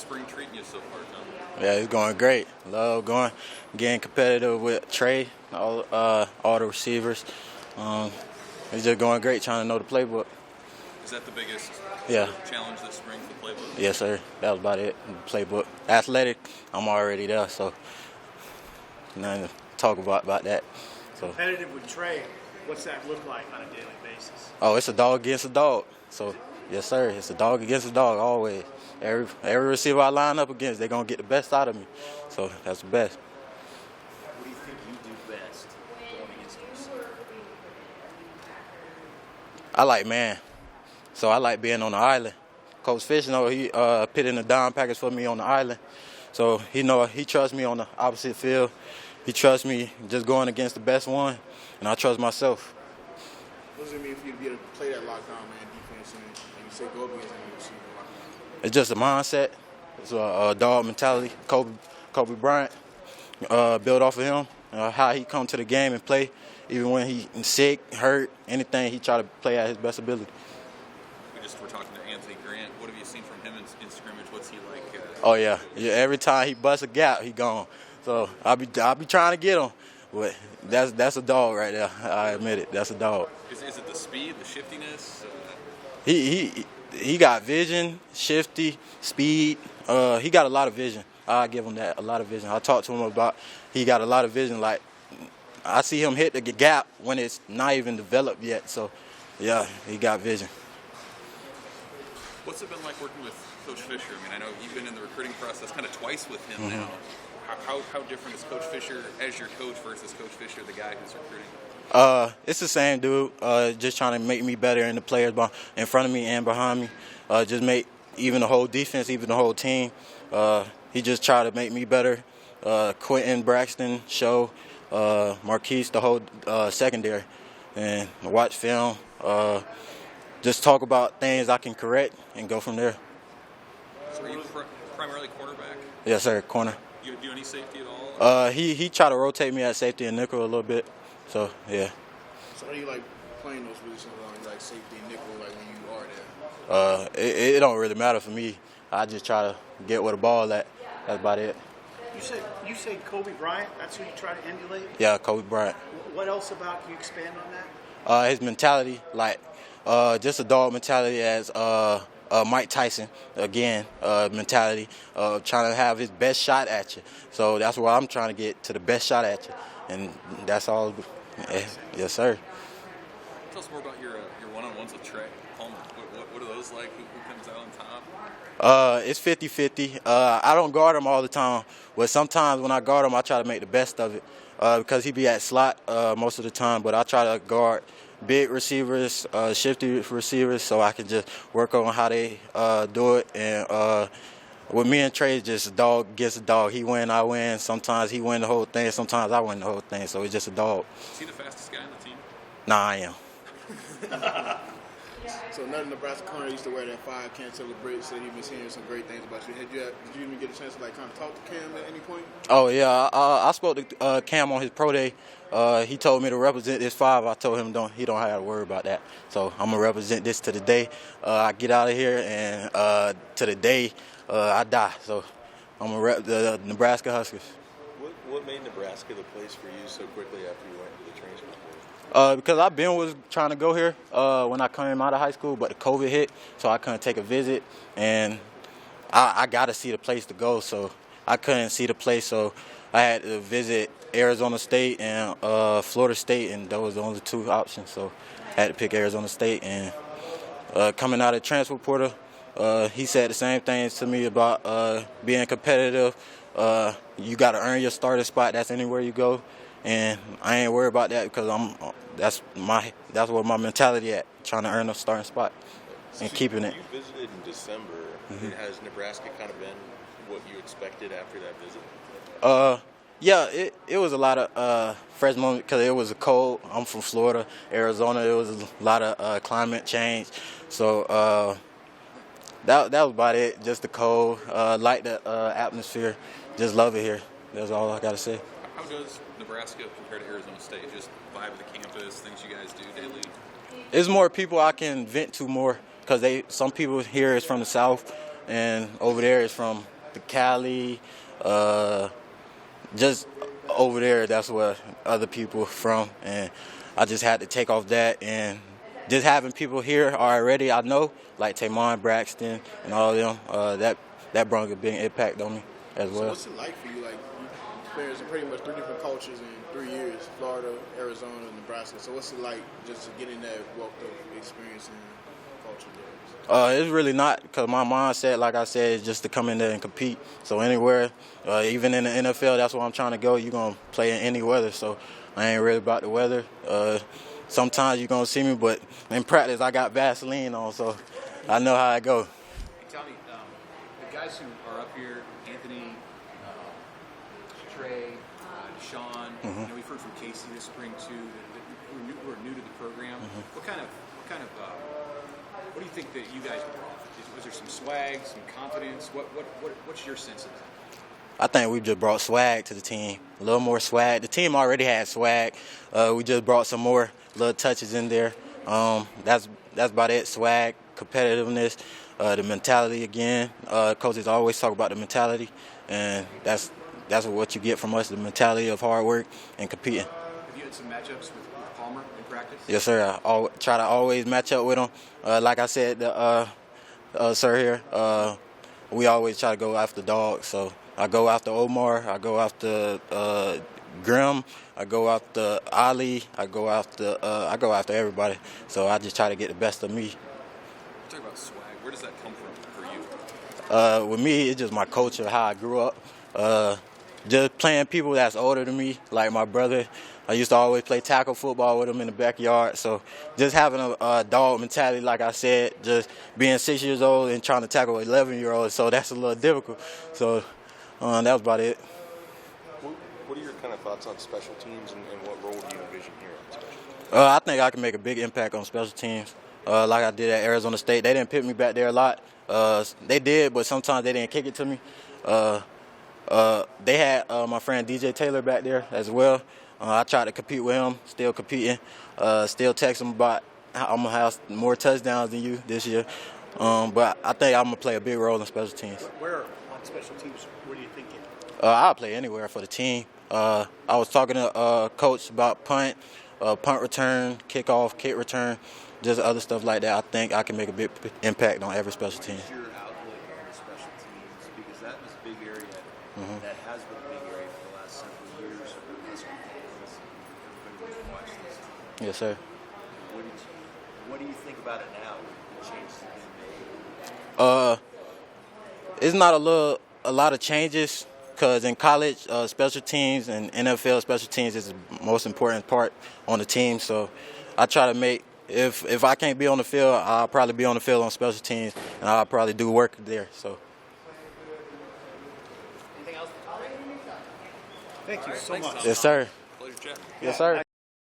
spring treating you so far, Tom? Yeah, it's going great. Love getting competitive with Trey, all the receivers. It's just going great, trying to know the playbook. Is that the biggest challenge this spring for the playbook? Yes, sir. That was about it. The playbook. Athletic, I'm already there, so nothing to talk about that. So. Competitive with Trey, what's that look like on a daily basis? Oh, it's a dog against a dog. So, yes, sir. It's a dog against a dog always. Every receiver I line up against, they're going to get the best out of me. So, that's the best. What do you think you do best going against the receiver? I like man. So, I like being on the island. Coach Fish, he put in a down package for me on the island. So, he trusts me on the opposite field. He trusts me just going against the best one, and I trust myself. What does it mean for you to be able to play that lockdown man defense and you say go up against any receiver? It's just a mindset. It's a dog mentality. Kobe Bryant, built off of him, how he come to the game and play, even when he's sick, hurt, anything, he try to play at his best ability. We're talking to Anthony Grant. What have you seen from him in scrimmage? What's he like? Oh yeah. Every time he busts a gap, he gone. So I'll be trying to get him, but that's a dog right there. I admit it. That's a dog. Is it the speed, the shiftiness? He got vision, shifty, speed. He got a lot of vision. I give him that, a lot of vision. I talked to him about he got a lot of vision. Like I see him hit the gap when it's not even developed yet. So yeah, he got vision. What's it been like working with Coach Fisher? I mean, I know you've been in the recruiting process kind of twice with him now. How different is Coach Fisher as your coach versus Coach Fisher, the guy who's recruiting? It's the same dude, just trying to make me better and the players in front of me and behind me. Just make even the whole defense, even the whole team. He just tried to make me better. Quentin, Braxton, Show, Marquise, the whole secondary. And watch film, just talk about things I can correct and go from there. So are you primarily cornerback? Yes, sir, corner. Do you do any safety at all? He tried to rotate me at safety and nickel a little bit. So, yeah. So how do you like playing those positions like safety and nickel like when you are there? It don't really matter for me. I just try to get where the ball at. That's about it. You say Kobe Bryant, that's who you try to emulate? Yeah, Kobe Bryant. What else about, can you expand on that? His mentality, like just a dog mentality as Mike Tyson, again, mentality of trying to have his best shot at you. So that's where I'm trying to get to the best shot at you. And that's all. Yes, sir. Tell us more about your one-on-ones with Trey Palmer. What are those like? Who comes out on top? It's 50-50. I don't guard him all the time, but sometimes when I guard him, I try to make the best of it because he be at slot most of the time. But I try to guard big receivers, shifty receivers, so I can just work on how they do it. And with me and Trey, it's just a dog against a dog. He win, I win. Sometimes he win the whole thing. Sometimes I win the whole thing. So it's just a dog. Is he the fastest guy on the team? Nah, I am. So another Nebraska corner used to wear that 5 can't celebrate. Said he'd been saying some great things about you. Did you even get a chance to like kind of talk to Cam at any point? Oh yeah, I spoke to Cam on his pro day. He told me to represent this 5. I told him he don't have to worry about that. So I'm gonna represent this to the day I get out of here and to the day I die. So I'm gonna rep the Nebraska Huskers. What made Nebraska the place for you so quickly after you went to the transfer portal? Because was trying to go here when I came out of high school, but the COVID hit, so I couldn't take a visit, and I got to see the place to go, so I couldn't see the place, so I had to visit Arizona State and Florida State, and those were the only 2 options, so I had to pick Arizona State. And coming out of transfer portal, he said the same things to me about being competitive. You got to earn your starting spot. That's anywhere you go. And I ain't worried about that because that's where my mentality at, trying to earn a starting spot and keeping it. You visited in December. Has Nebraska kind of been what you expected after that visit? Yeah, it was a lot of fresh moments because it was cold. I'm from Florida, Arizona. It was a lot of climate change. So that was about it. Just the cold, like the atmosphere. Just love it here. That's all I got to say. How does Nebraska compare to Arizona State? Just vibe of the campus, things you guys do daily? There's more people I can vent to more because some people here is from the South and over there is from the Cali, just over there. That's where other people from, and I just had to take off that. And just having people here already, I know, like Tamon Braxton and all of them, that brought a big impact on me as So well. what's it like for you? Like, you experienced pretty much 3 different cultures in 3 years: Florida, Arizona, and Nebraska. So what's it like just to get in that wealth of experience and culture there? It's really not, because my mindset, like I said, is just to come in there and compete. So anywhere, even in the NFL, that's where I'm trying to go. You're going to play in any weather, so I ain't really about the weather. Sometimes you're going to see me, but in practice, I got Vaseline on, so I know how I go. Hey, Tommy, the guys who are up here, Anthony, Trey, Sean, we've heard from Casey this spring too, who are new to the program. What do you think that you guys brought? Was there some swag, some confidence? What's your sense of that? I think we just brought swag to the team, a little more swag. The team already had swag. We just brought some more little touches in there. That's about it. Swag, competitiveness, the mentality again. Coaches always talk about the mentality, and that's what you get from us, the mentality of hard work and competing. Have you had some matchups with Palmer in practice? Yes, sir. I try to always match up with him. Like I said, sir here, we always try to go after dogs. So I go after Omar, I go after Grim, I go after Ali, I go after everybody. So I just try to get the best of me. Talk about swag. Where does that come from for you? With me, it's just my culture, how I grew up. Just playing people that's older than me, like my brother. I used to always play tackle football with him in the backyard. So just having a dog mentality, like I said, just being 6 years old and trying to tackle an 11-year-old, so that's a little difficult. So that was about it. What are your kind of thoughts on special teams and what role do you envision here on special teams? I think I can make a big impact on special teams. Like I did at Arizona State. They didn't pick me back there a lot. They did, but sometimes they didn't kick it to me. They had my friend DJ Taylor back there as well. I tried to compete with him, still competing. Still text him about how I'm going to have more touchdowns than you this year. But I think I'm going to play a big role in special teams. Where on special teams, what are you thinking? I'll play anywhere for the team. I was talking to Coach about punt return, kickoff, kick return, just other stuff like that. I think I can make a big impact on every special team. What's your outlook on the special teams? Because that was a big area that has been a big area for the last several years. Everybody who's watched this. Yes, sir. What do you think about it now? The changes have been made. It's not a lot of changes, because in college, special teams and NFL special teams is the most important part on the team. So I try to make, if I can't be on the field, I'll probably be on the field on special teams, and I'll probably do work there. So. Thank you so Thanks, much. Tom. Yes, sir. Pleasure chatting. Yes, sir.